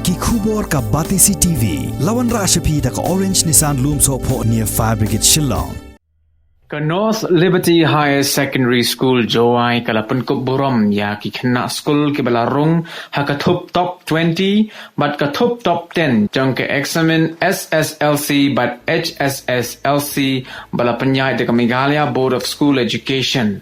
ki khubor ka Batisi TV lawan ra shapi ta ka Orange Nissan Loom so pho near Fire Brigade Shillong Ka North Liberty Higher Secondary School Joai kala Pynkupburom ya ki Khynnah School ki balarung ha ka top 20 but ka top 10 jang ke examen SSLC but Hsslc bala penyai de Meghalaya Board of School Education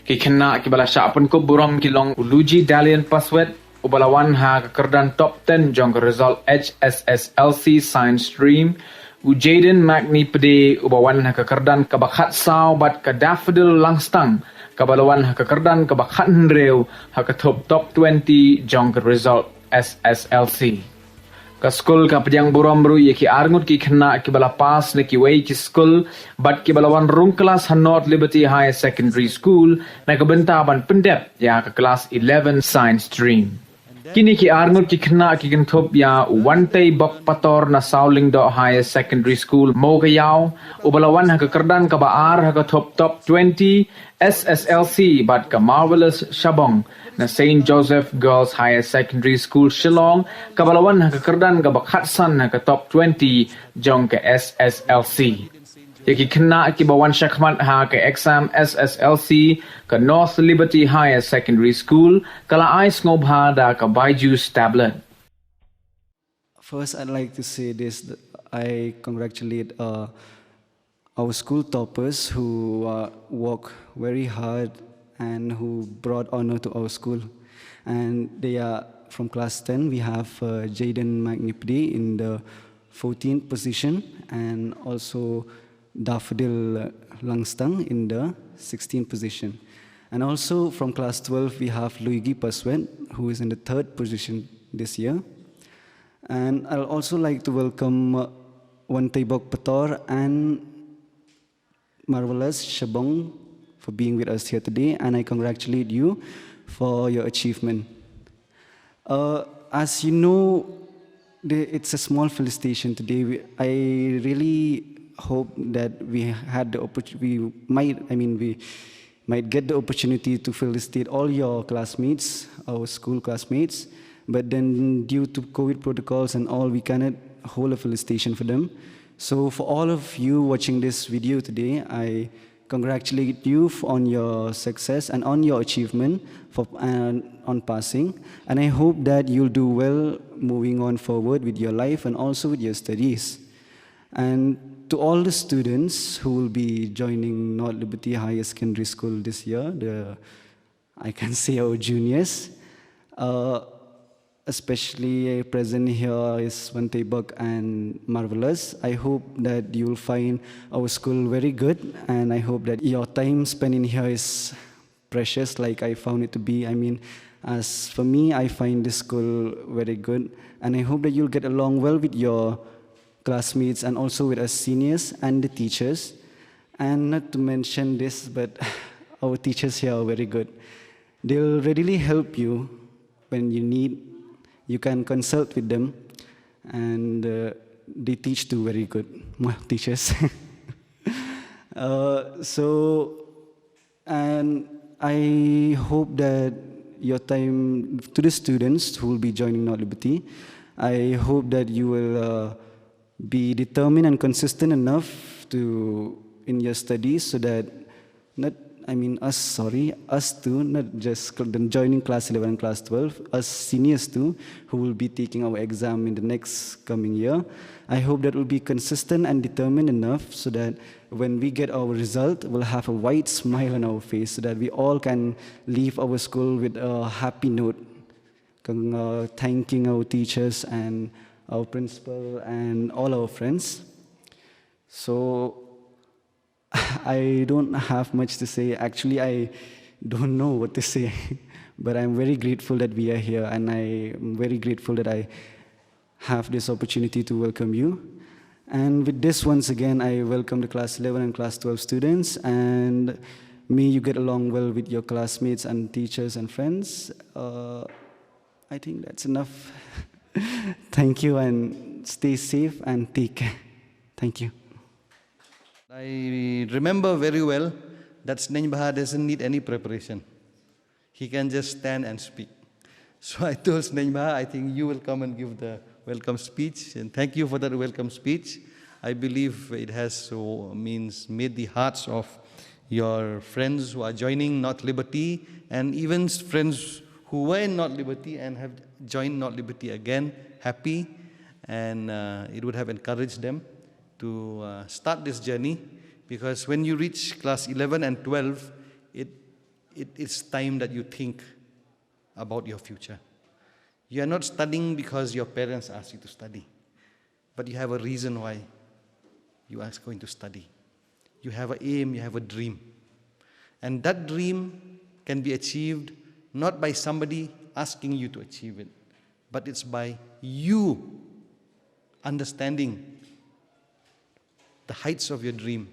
ki Khynnah ki bala sya Pynkupburom ki long uluji dalian paswet ubalawan ha ka kerdan top 10 jang ke result Hsslc science stream Ujaden Magni Pede ubawan ha kekerdan kabakhat sao bat ka daffodil langstang kabalawan ha kekerdan kabakhat nreu ha ke top 20 jong ke result Sslc ka school ka Pyang Burom ru ye ki arngut ki Khynnah ki bala pass ne ki wei ki school bat ki balawan rung kelas ha North Liberty Higher Secondary School na ka benta ban pendep ya ke kelas 11 science stream Kini ki arngut ki Khynnah ki gentop ya wantei bok pator na Sauling do Higher Secondary School Mogayao ubalawan ha kekerdan ka baar ha ke top 20 Sslc bat ka Marvelous Shabong na St. Joseph Girls Higher Secondary School Shillong kabalawan ha kekerdan ka bakhatsan ha ke top 20 jong ke Sslc Yaki Khynnah ki bawan syakmat ha ke exam Sslc ke North Liberty Higher Secondary School kala ais ngob ha da ke Byju's tablet. First, I'd like to say this. I congratulate our school toppers who work very hard and who brought honor to our school. And they are from class 10. We have Jaden Magnipdi in the 14th position and also Daffodil Langstang in the 16th position. And also from class 12, we have Luigi Paswet, who is in the 3rd position this year. And I'll also like to welcome Wantei Bok Pator and Marvelous Shabong for being with us here today. And I congratulate you for your achievement. As you know, it's a small felicitation today. I really hope that we had the opportunity, we might get the opportunity to felicitate all your classmates, our school classmates, but then due to COVID protocols and all, we cannot hold a felicitation for them. So for all of you watching this video today, I congratulate you on your success and on your achievement on passing. And I hope that you'll do well moving on forward with your life and also with your studies. And to all the students who will be joining North Liberty Higher Secondary School this year, I can say our juniors, especially present here is Wantei Bok and Marvelous. I hope that you will find our school very good, and I hope that your time spent in here is precious like I found it to be. I mean, as for me, I find this school very good, and I hope that you'll get along well with your classmates and also with us seniors and the teachers. And not to mention this, but our teachers here are very good. They'll readily help you when you need. You can consult with them, and they teach too very good, teachers. And I hope that your time, to the students who will be joining North Liberty, I hope that you will be determined and consistent enough in your studies so that us too, not just joining class 11 and class 12, us seniors too, who will be taking our exam in the next coming year. I hope that we'll be consistent and determined enough so that when we get our result, we'll have a wide smile on our face so that we all can leave our school with a happy note, thanking our teachers and our principal and all our friends. So I don't have much to say. Actually, I don't know what to say, but I'm very grateful that we are here, and I'm very grateful that I have this opportunity to welcome you. And with this, once again, I welcome the class 11 and class 12 students, and may you get along well with your classmates and teachers and friends. I think that's enough. Thank you, and stay safe and take care. Thank you. I remember very well that Sneh Baha doesn't need any preparation. He can just stand and speak. So I told Sneha, I think you will come and give the welcome speech. And thank you for that welcome speech. I believe it has made the hearts of your friends who are joining North Liberty, and even friends who were in North Liberty and have joined North Liberty again, happy. And it would have encouraged them to start this journey, because when you reach class 11 and 12, it's time that you think about your future. You are not studying because your parents ask you to study, but you have a reason why you are going to study. You have an aim, you have a dream. And that dream can be achieved not by somebody asking you to achieve it, but it's by you understanding the heights of your dream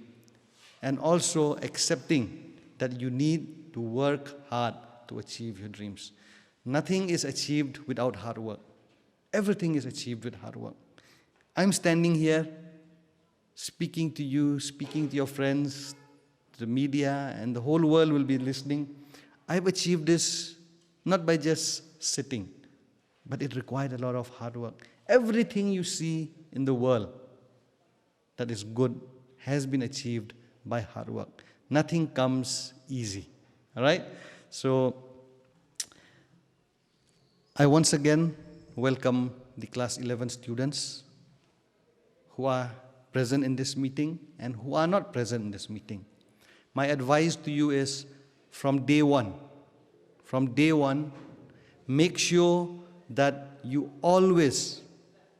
and also accepting that you need to work hard to achieve your dreams. Nothing is achieved without hard work. Everything is achieved with hard work. I'm standing here speaking to you, speaking to your friends, the media, and the whole world will be listening. I've achieved this not by just sitting, but it required a lot of hard work. Everything you see in the world that is good has been achieved by hard work. Nothing comes easy. All right? So, I once again welcome the class 11 students who are present in this meeting and who are not present in this meeting. My advice to you is, from day one, make sure that you always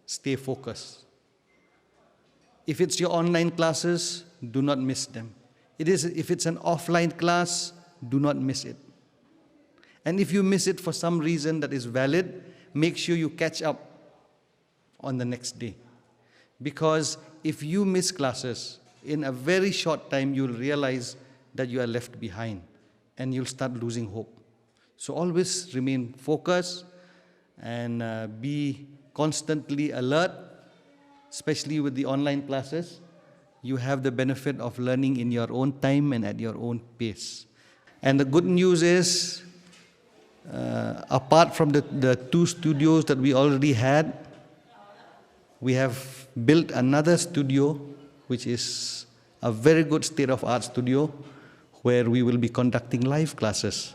stay focused. If it's your online classes, do not miss them. If it's an offline class, do not miss it. And if you miss it for some reason that is valid, make sure you catch up on the next day. Because if you miss classes, in a very short time you'll realize that you are left behind and you'll start losing hope. So always remain focused and be constantly alert, especially with the online classes. You have the benefit of learning in your own time and at your own pace. And the good news is, apart from the 2 studios that we already had, we have built another studio, which is a very good state-of-art studio, where we will be conducting live classes.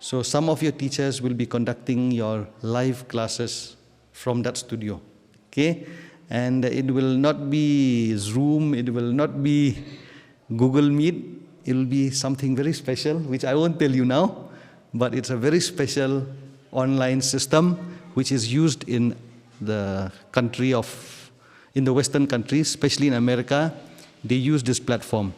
So some of your teachers will be conducting your live classes from that studio. Okay? And it will not be Zoom, it will not be Google Meet, it will be something very special, which I won't tell you now, but it's a very special online system which is used in the Western countries, especially in America. They use this platform,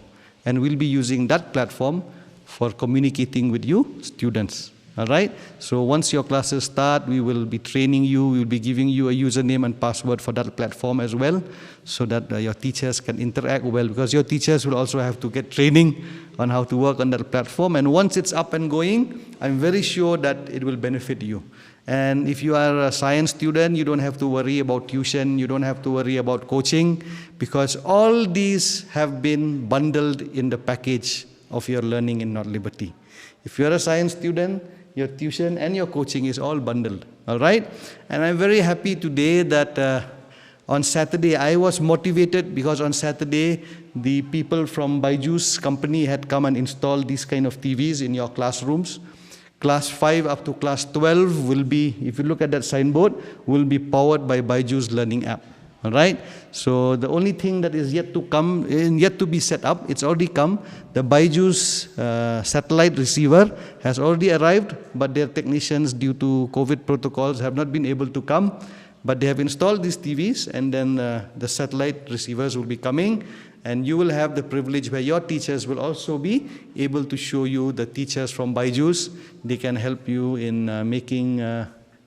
and we'll be using that platform for communicating with you students. All right? So once your classes start, we will be training you, we will be giving you a username and password for that platform as well, so that your teachers can interact well, because your teachers will also have to get training on how to work on that platform. And once it's up and going, I'm very sure that it will benefit you. And if you are a science student, you don't have to worry about tuition, you don't have to worry about coaching, because all these have been bundled in the package of your learning in North Liberty. If you're a science student, your tuition and your coaching is all bundled. All right? And I'm very happy today that on Saturday, I was motivated because on Saturday, the people from Byju's company had come and installed these kind of TVs in your classrooms. Class 5 up to class 12 will be, if you look at that signboard, will be powered by Byju's learning app. All right? So the only thing that is yet to come, yet to be set up, it's already come. The Byju's satellite receiver has already arrived, but their technicians, due to COVID protocols, have not been able to come. But they have installed these TVs, and then the satellite receivers will be coming, and you will have the privilege where your teachers will also be able to show you the teachers from Byju's. They can help you in making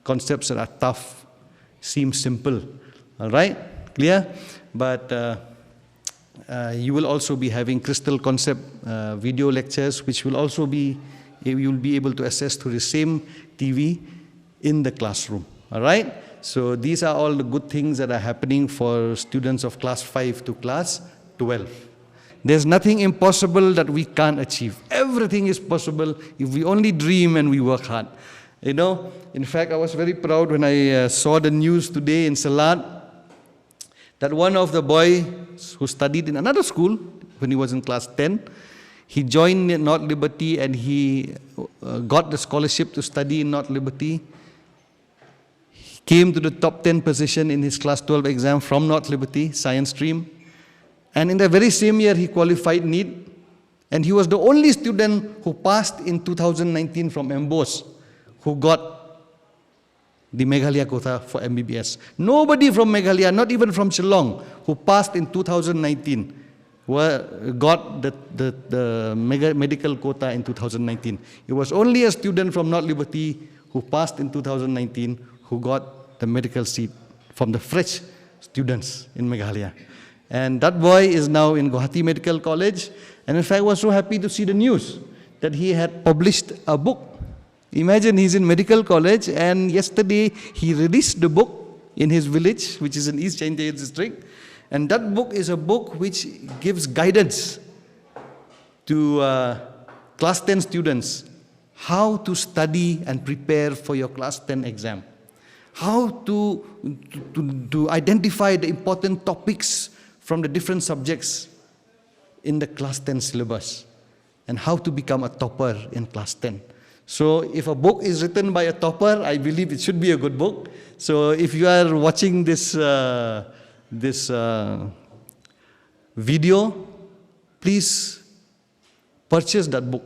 concepts that are tough seem simple. All right? Clear? But you will also be having crystal concept video lectures, which will also be, you will be able to access through the same TV in the classroom. All right? So these are all the good things that are happening for students of class 5 to class 12. There's nothing impossible that we can't achieve. Everything is possible if we only dream and we work hard. You know, in fact, I was very proud when I saw the news today in Sslc that one of the boys who studied in another school when he was in class 10, he joined North Liberty and he got the scholarship to study in North Liberty. He came to the top 10 position in his class 12 exam from North Liberty, science stream. And in the very same year, he qualified NEET. And he was the only student who passed in 2019 from MBOS, who got the Meghalaya quota for MBBS. Nobody from Meghalaya, not even from Shillong, who passed in 2019, got the medical quota in 2019. It was only a student from North Liberty who passed in 2019 who got the medical seat from the fresh students in Meghalaya. And that boy is now in Guwahati Medical College. And in fact, I was so happy to see the news that he had published a book. Imagine he's in medical college, and yesterday he released the book in his village, which is in East Chanjaya district. And that book is a book which gives guidance to class 10 students how to study and prepare for your class 10 exam. How to identify the important topics from the different subjects in the class 10 syllabus, and how to become a topper in class 10. So if a book is written by a topper, I believe it should be a good book. So if you are watching this video, please purchase that book.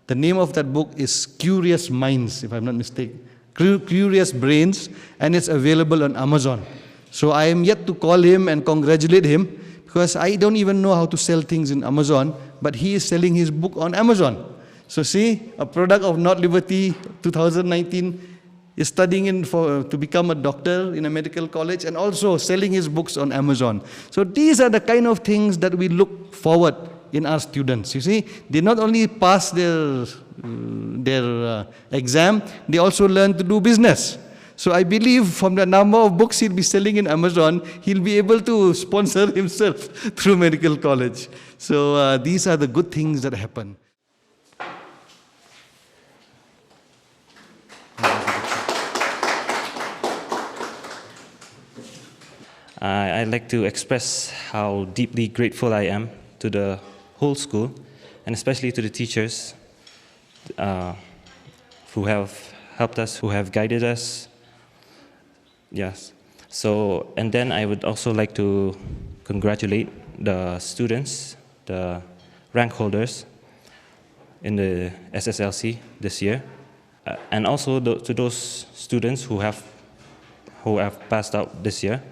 The name of that book is Curious Minds, if I'm not mistaken. Curious Brains, and it's available on Amazon. So I am yet to call him and congratulate him, because I don't even know how to sell things in Amazon, but he is selling his book on Amazon. So see, a product of North Liberty 2019 is studying to become a doctor in a medical college and also selling his books on Amazon. So these are the kind of things that we look forward in our students. You see, they not only pass their exam, they also learn to do business. So I believe from the number of books he'll be selling in Amazon, he'll be able to sponsor himself through medical college. So these are the good things that happen. I'd like to express how deeply grateful I am to the whole school, and especially to the teachers who have helped us, who have guided us. Yes. So, and then I would also like to congratulate the students, the rank holders in the Sslc this year, and also to those students who have passed out this year.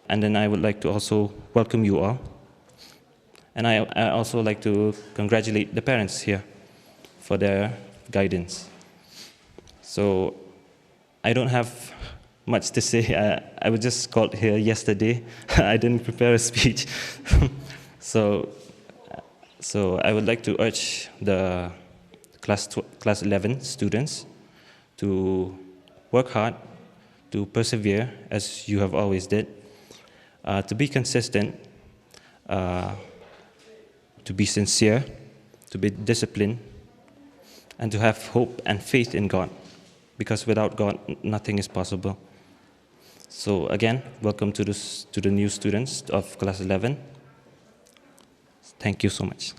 And then I would like to also welcome you all. And I also like to congratulate the parents here for their guidance. So I don't have much to say. I was just called here yesterday. I didn't prepare a speech. So I would like to urge the class 11 students to work hard, to persevere as you have always did, to be consistent, to be sincere, to be disciplined, and to have hope and faith in God, because without God, nothing is possible. So again, welcome to the new students of class 11. Thank you so much.